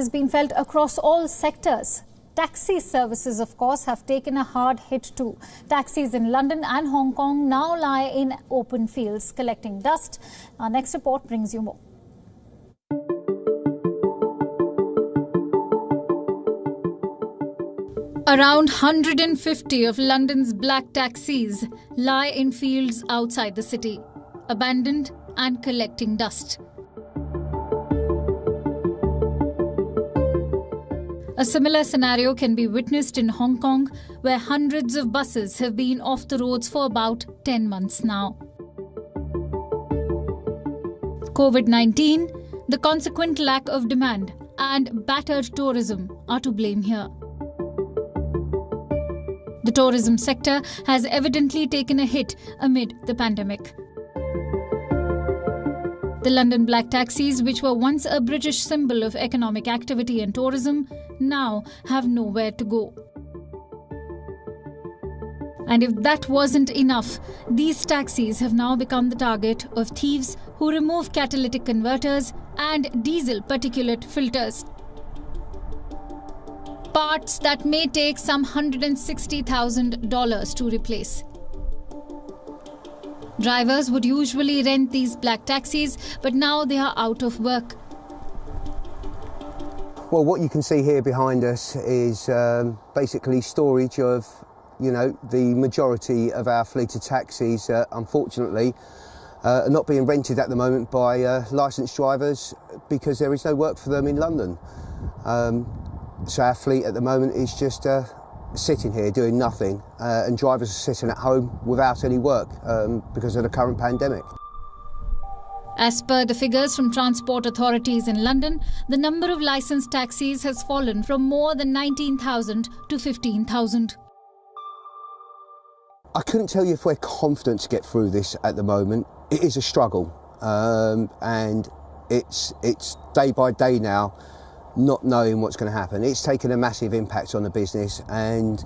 Has been felt across all sectors. Taxi services, of course, have taken a hard hit too. Taxis in London and Hong Kong now lie in open fields collecting dust. Our next report brings you more. Around 150 of London's black taxis lie in fields outside the city, abandoned and collecting dust. A similar scenario can be witnessed in Hong Kong, where hundreds of buses have been off the roads for about 10 months now. COVID-19, the consequent lack of demand, and battered tourism are to blame here. The tourism sector has evidently taken a hit amid the pandemic. The London black taxis, which were once a British symbol of economic activity and tourism, now have nowhere to go. And if that wasn't enough, these taxis have now become the target of thieves who remove catalytic converters and diesel particulate filters. Parts that may take some $160,000 to replace. Drivers would usually rent these black taxis, but now they are out of work. Well, what you can see here behind us is basically storage of, the majority of our fleet of taxis, unfortunately, are not being rented at the moment by licensed drivers because there is no work for them in London. So our fleet at the moment is just sitting here doing nothing, and drivers are sitting at home without any work because of the current pandemic. As per the figures from transport authorities in London, the number of licensed taxis has fallen from more than 19,000 to 15,000. I couldn't tell you if we're confident to get through this at the moment. It is a struggle, and it's day by day now, not knowing what's going to happen. It's taken a massive impact on the business, and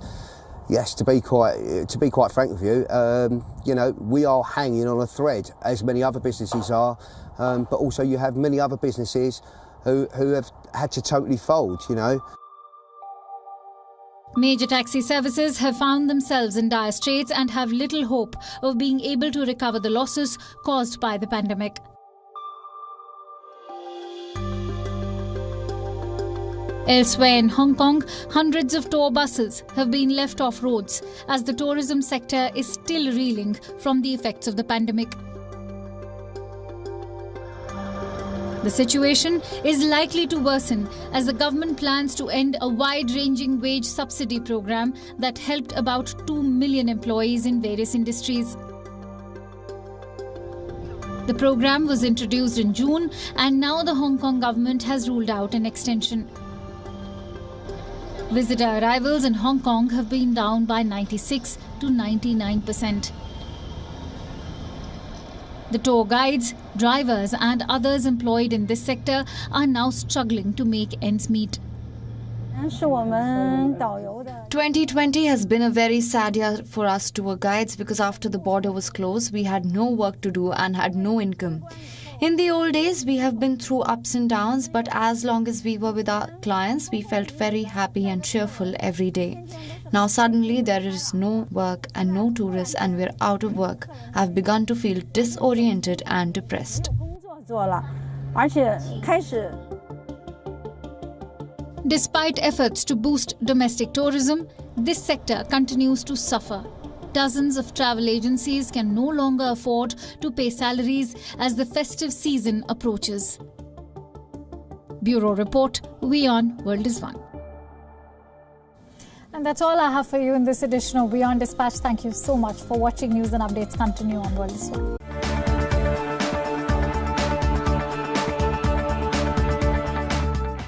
yes, to be quite frank with you, we are hanging on a thread, as many other businesses are, but also you have many other businesses who have had to totally fold, Major taxi services have found themselves in dire straits and have little hope of being able to recover the losses caused by the pandemic. Elsewhere in Hong Kong, hundreds of tour buses have been left off roads as the tourism sector is still reeling from the effects of the pandemic. The situation is likely to worsen as the government plans to end a wide-ranging wage subsidy program that helped about 2 million employees in various industries. The program was introduced in June, and now the Hong Kong government has ruled out an extension. Visitor arrivals in Hong Kong have been down by 96 to 99%. The tour guides, drivers and others employed in this sector are now struggling to make ends meet. 2020 has been a very sad year for us tour guides because after the border was closed, we had no work to do and had no income. In the old days, we have been through ups and downs, but as long as we were with our clients, we felt very happy and cheerful every day. Now suddenly there is no work and no tourists and we're out of work. I've begun to feel disoriented and depressed. Despite efforts to boost domestic tourism, this sector continues to suffer. Dozens of travel agencies can no longer afford to pay salaries as the festive season approaches. Bureau Report, WION World is One. And that's all I have for you in this edition of WION Dispatch. Thank you so much for watching. News and updates continue on World is One.